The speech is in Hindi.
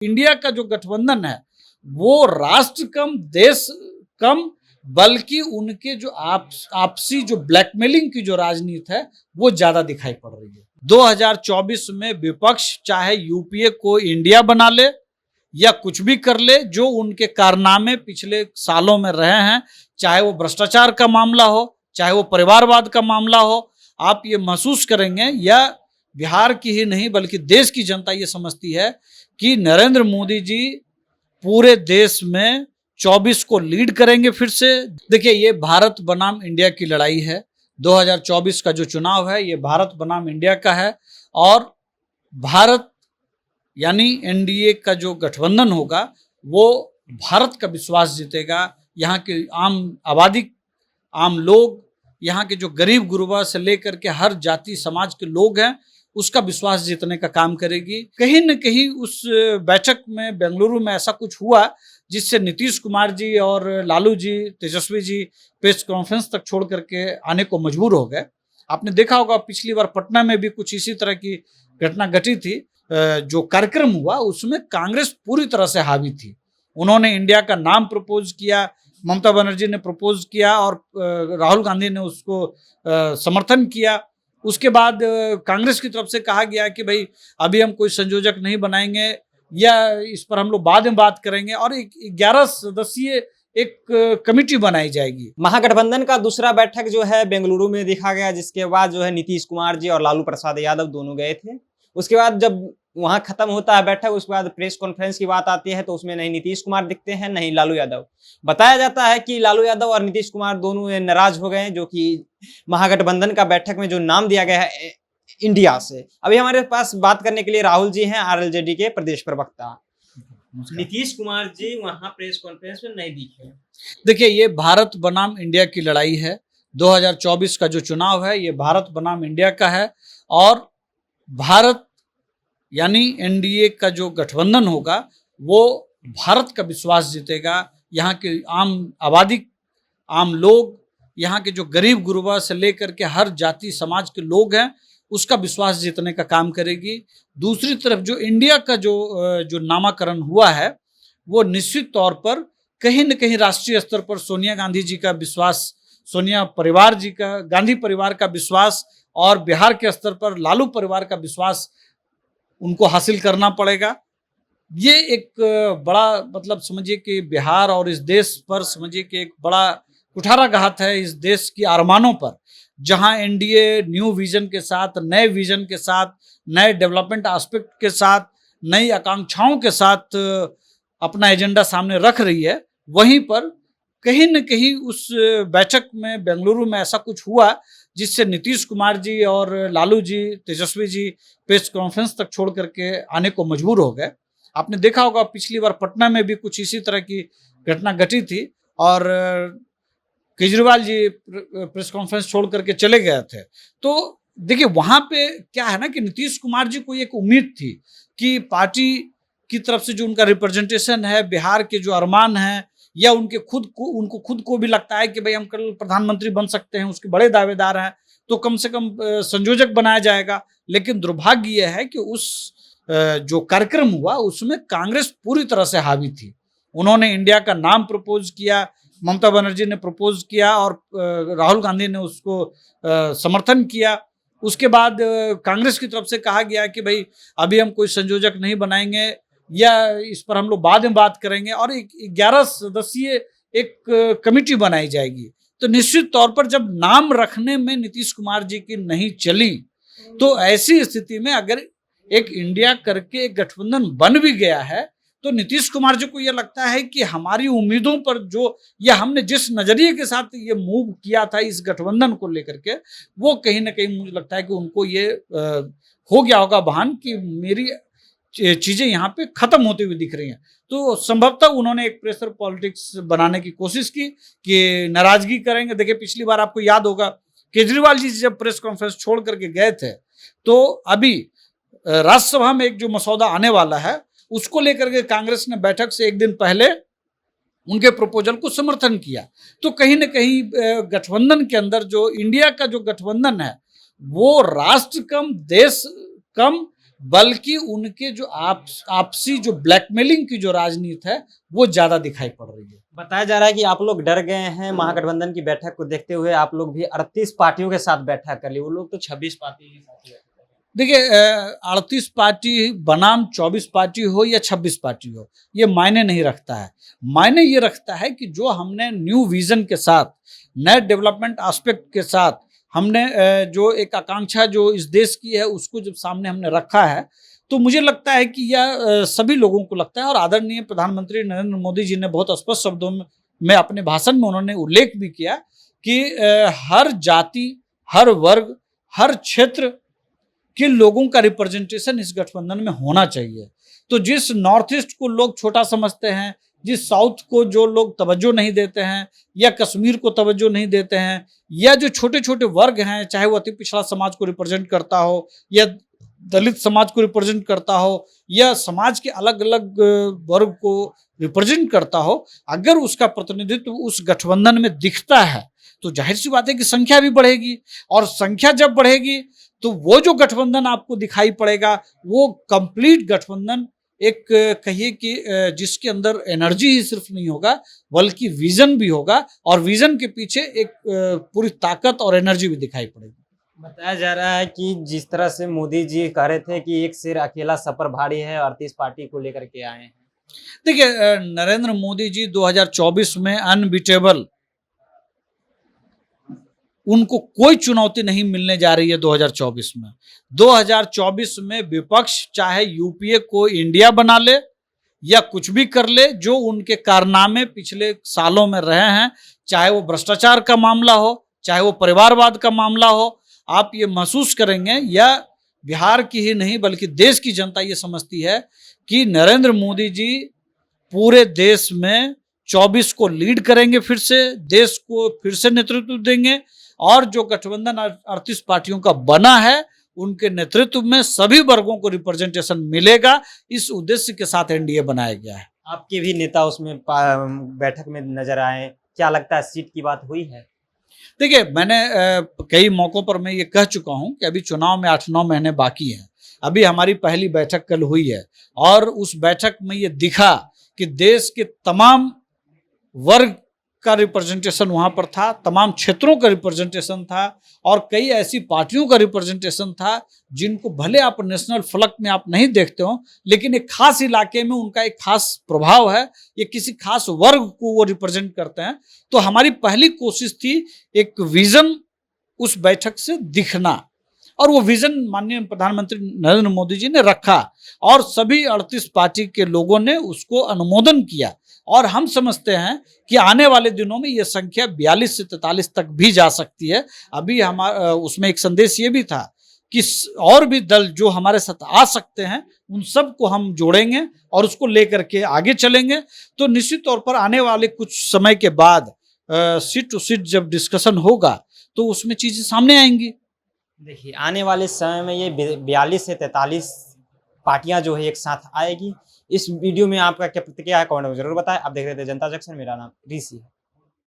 इंडिया का जो गठबंधन है वो राष्ट्र कम देश कम, बल्कि उनके जो आपसी जो ब्लैकमेलिंग की जो राजनीति है वो ज्यादा दिखाई पड़ रही है। 2024 में विपक्ष चाहे यूपीए को इंडिया बना ले या कुछ भी कर ले, जो उनके कारनामे पिछले सालों में रहे हैं, चाहे वो भ्रष्टाचार का मामला हो, चाहे वो परिवारवाद का मामला हो, आप ये महसूस करेंगे, या बिहार की ही नहीं बल्कि देश की जनता ये समझती है कि नरेंद्र मोदी जी पूरे देश में 24 को लीड करेंगे फिर से। देखिए, ये भारत बनाम इंडिया की लड़ाई है। 2024 का जो चुनाव है ये भारत बनाम इंडिया का है, और भारत यानी एनडीए का जो गठबंधन होगा वो भारत का विश्वास जीतेगा। यहाँ के आम आबादी, आम लोग, यहाँ के जो गरीब गुरबा से लेकर के हर जाति समाज के लोग हैं उसका विश्वास जीतने का काम करेगी। कहीं न कहीं उस बैठक में बेंगलुरु में ऐसा कुछ हुआ जिससे नीतीश कुमार जी और लालू जी, तेजस्वी जी प्रेस कॉन्फ्रेंस तक छोड़ करके आने को मजबूर हो गए। आपने देखा होगा पिछली बार पटना में भी कुछ इसी तरह की घटना घटी थी। जो कार्यक्रम हुआ उसमें कांग्रेस पूरी तरह से हावी थी। उन्होंने इंडिया का नाम प्रपोज किया, ममता बनर्जी ने प्रपोज किया और राहुल गांधी ने उसको समर्थन किया। उसके बाद कांग्रेस की तरफ से कहा गया कि भाई अभी हम कोई संयोजक नहीं बनाएंगे, या इस पर हम लोग बाद में बात करेंगे, और एक 11 सदस्यीय एक कमेटी बनाई जाएगी। महागठबंधन का दूसरा बैठक जो है बेंगलुरु में देखा गया, जिसके बाद जो है नीतीश कुमार जी और लालू प्रसाद यादव दोनों गए थे। उसके बाद जब वहां खत्म होता है बैठक, उसके बाद प्रेस कॉन्फ्रेंस की बात आती है तो उसमें नहीं नीतीश कुमार दिखते हैं नहीं लालू यादव। बताया जाता है कि लालू यादव और नीतीश कुमार दोनों नाराज हो गए, जो कि महागठबंधन का बैठक में जो नाम दिया गया है इंडिया से। अभी हमारे पास बात करने के लिए राहुल जी हैं, आरएलजेडी के प्रदेश प्रवक्ता। नीतीश कुमार जी वहां प्रेस कॉन्फ्रेंस में नहीं दिखे। देखिए, ये भारत बनाम इंडिया की लड़ाई है। 2024 का जो चुनाव है ये भारत बनाम इंडिया का है, और भारत यानी एनडीए का जो गठबंधन होगा वो भारत का विश्वास जीतेगा। यहाँ के आम आबादी, आम लोग, यहाँ के जो गरीब गुरबा से लेकर के हर जाति समाज के लोग हैं उसका विश्वास जीतने का काम करेगी। दूसरी तरफ जो इंडिया का जो नामाकरण हुआ है वो निश्चित तौर पर कहीं न कहीं राष्ट्रीय स्तर पर सोनिया गांधी जी का विश्वास, सोनिया परिवार जी का, गांधी परिवार का विश्वास, और बिहार के स्तर पर लालू परिवार का विश्वास उनको हासिल करना पड़ेगा। ये एक बड़ा, मतलब समझिए कि बिहार और इस देश पर समझिए कि एक बड़ा कुठाराघात है इस देश की अरमानों पर, जहां एनडीए न्यू विजन के साथ, नए विजन के साथ, नए डेवलपमेंट एस्पेक्ट के साथ, नई आकांक्षाओं के साथ अपना एजेंडा सामने रख रही है। वहीं पर कहीं न कहीं उस बैठक में बेंगलुरु में ऐसा कुछ हुआ जिससे नीतीश कुमार जी और लालू जी, तेजस्वी जी प्रेस कॉन्फ्रेंस तक छोड़ करके आने को मजबूर हो गए। आपने देखा होगा पिछली बार पटना में भी कुछ इसी तरह की घटना घटी थी, और केजरीवाल जी प्रेस कॉन्फ्रेंस छोड़ करके चले गए थे। तो देखिए, वहां पे क्या है ना कि नीतीश कुमार जी को एक उम्मीद थी कि पार्टी की तरफ से जो उनका रिप्रेजेंटेशन है, बिहार के जो अरमान है, या उनको खुद को भी लगता है कि भाई हम कल प्रधानमंत्री बन सकते हैं, उसके बड़े दावेदार हैं, तो कम से कम संयोजक बनाया जाएगा। लेकिन दुर्भाग्य यह है कि उस जो कार्यक्रम हुआ उसमें कांग्रेस पूरी तरह से हावी थी। उन्होंने इंडिया का नाम प्रपोज किया, ममता बनर्जी ने प्रपोज किया और राहुल गांधी ने उसको समर्थन किया। उसके बाद कांग्रेस की तरफ से कहा गया कि भाई अभी हम कोई संयोजक नहीं बनाएंगे, या इस पर हम लोग बाद में बात करेंगे, और एक 11 सदस्यीय एक कमेटी बनाई जाएगी। तो निश्चित तौर पर जब नाम रखने में नीतीश कुमार जी की नहीं चली, तो ऐसी स्थिति में अगर एक इंडिया करके एक गठबंधन बन भी गया है तो नीतीश कुमार जी को यह लगता है कि हमारी उम्मीदों पर जो, या हमने जिस नजरिए के साथ ये मूव किया था इस गठबंधन को लेकर के, वो कहीं ना कहीं मुझे लगता है कि उनको ये हो गया होगा भान कि मेरी चीजें यहाँ पे खत्म होती हुई दिख रही हैं। तो संभवतः उन्होंने एक प्रेशर पॉलिटिक्स बनाने की कोशिश की कि नाराजगी करेंगे। देखिए, पिछली बार आपको याद होगा केजरीवाल जी जब प्रेस कॉन्फ्रेंस छोड़ करके गए थे, तो अभी राज्यसभा में एक जो मसौदा आने वाला है उसको लेकर के कांग्रेस ने बैठक से एक दिन पहले उनके प्रपोजल को समर्थन किया। तो कहीं ना कहीं गठबंधन के अंदर जो इंडिया का जो गठबंधन है वो राष्ट्र कम देश कम, बल्कि उनके जो आपसी जो ब्लैकमेलिंग की जो राजनीति है वो ज्यादा दिखाई पड़ रही है। बताया जा रहा है कि आप लोग डर गए हैं महागठबंधन की बैठक को देखते हुए, आप लोग भी 38 पार्टियों के साथ बैठक कर ली, वो लोग तो 26 पार्टी के साथ बैठक। देखिए 38 पार्टी बनाम 24 पार्टी हो या 26 पार्टी हो, ये मायने नहीं रखता है। मायने ये रखता है कि जो हमने न्यू विजन के साथ, नए डेवलपमेंट एस्पेक्ट के साथ हमने जो एक आकांक्षा जो इस देश की है उसको जब सामने हमने रखा है, तो मुझे लगता है कि यह सभी लोगों को लगता है। और आदरणीय प्रधानमंत्री नरेंद्र मोदी जी ने बहुत स्पष्ट शब्दों में अपने भाषण में उन्होंने उल्लेख भी किया कि हर जाति, हर वर्ग, हर क्षेत्र कि लोगों का रिप्रेजेंटेशन इस गठबंधन में होना चाहिए। तो जिस नॉर्थ ईस्ट को लोग छोटा समझते हैं, जिस साउथ को जो लोग तवज्जो नहीं देते हैं, या कश्मीर को तवज्जो नहीं देते हैं, या जो छोटे छोटे वर्ग हैं, चाहे वो अति पिछड़ा समाज को रिप्रेजेंट करता हो, या दलित समाज को रिप्रेजेंट करता हो, या समाज के अलग अलग वर्ग को रिप्रेजेंट करता हो, अगर उसका प्रतिनिधित्व उस गठबंधन में दिखता है तो जाहिर सी बात है कि संख्या भी बढ़ेगी। और संख्या जब बढ़ेगी तो वो जो गठबंधन आपको दिखाई पड़ेगा वो कंप्लीट गठबंधन एक कहिए कि जिसके अंदर एनर्जी ही सिर्फ नहीं होगा बल्कि विजन भी होगा, और विजन के पीछे एक पूरी ताकत और एनर्जी भी दिखाई पड़ेगी। बताया जा रहा है कि जिस तरह से मोदी जी कह रहे थे कि एक सिर अकेला सब पर भारी है, 38 पार्टी को लेकर के आए हैं। देखिए नरेंद्र मोदी जी 2024 में अनबीटेबल, उनको कोई चुनौती नहीं मिलने जा रही है 2024 में। 2024 में विपक्ष चाहे यूपीए को इंडिया बना ले या कुछ भी कर ले, जो उनके कारनामे पिछले सालों में रहे हैं, चाहे वो भ्रष्टाचार का मामला हो, चाहे वो परिवारवाद का मामला हो, आप ये महसूस करेंगे, या बिहार की ही नहीं बल्कि देश की जनता ये समझती है कि नरेंद्र मोदी जी पूरे देश में 24 को लीड करेंगे, फिर से देश को फिर से नेतृत्व देंगे, और जो गठबंधन 38 पार्टियों का बना है उनके नेतृत्व में सभी वर्गों को रिप्रेजेंटेशन मिलेगा। इस उद्देश्य के साथ एनडीए बनाया गया है। आपके भी नेता उसमें बैठक में नजर आए, क्या लगता है सीट की बात हुई है? देखिए मैंने कई मौकों पर मैं ये कह चुका हूं कि अभी चुनाव में 8-9 महीने बाकी हैं। अभी हमारी पहली बैठक कल हुई है और उस बैठक में ये दिखा कि देश के तमाम वर्ग का रिप्रेजेंटेशन वहां पर था, तमाम क्षेत्रों का रिप्रेजेंटेशन था, और कई ऐसी पार्टियों का रिप्रेजेंटेशन था जिनको भले आप नेशनल फ्लैग में आप नहीं देखते हो, लेकिन एक खास इलाके में उनका एक खास प्रभाव है, ये किसी खास वर्ग को वो रिप्रेजेंट करते हैं। तो हमारी पहली कोशिश थी एक विजन उस बैठक से दिखना, और वो विजन माननीय प्रधानमंत्री नरेंद्र मोदी जी ने रखा और सभी 38 पार्टी के लोगों ने उसको अनुमोदन किया। और हम समझते हैं कि आने वाले दिनों में ये संख्या 42 से 43 तक भी जा सकती है। अभी हमारा उसमें एक संदेश ये भी था कि और भी दल जो हमारे साथ आ सकते हैं उन सब को हम जोड़ेंगे और उसको लेकर के आगे चलेंगे। तो निश्चित तौर पर आने वाले कुछ समय के बाद सीट टू सीट जब डिस्कशन होगा तो उसमें चीजें सामने आएंगी। देखिए आने वाले समय में ये 42 से 43 पार्टियां जो है एक साथ आएगी। इस वीडियो में आपका क्या प्रतिक्रिया है, कमेंट में जरूर बताएं। आप देख रहे थे जनता जंक्शन, मेरा नाम ऋषि है।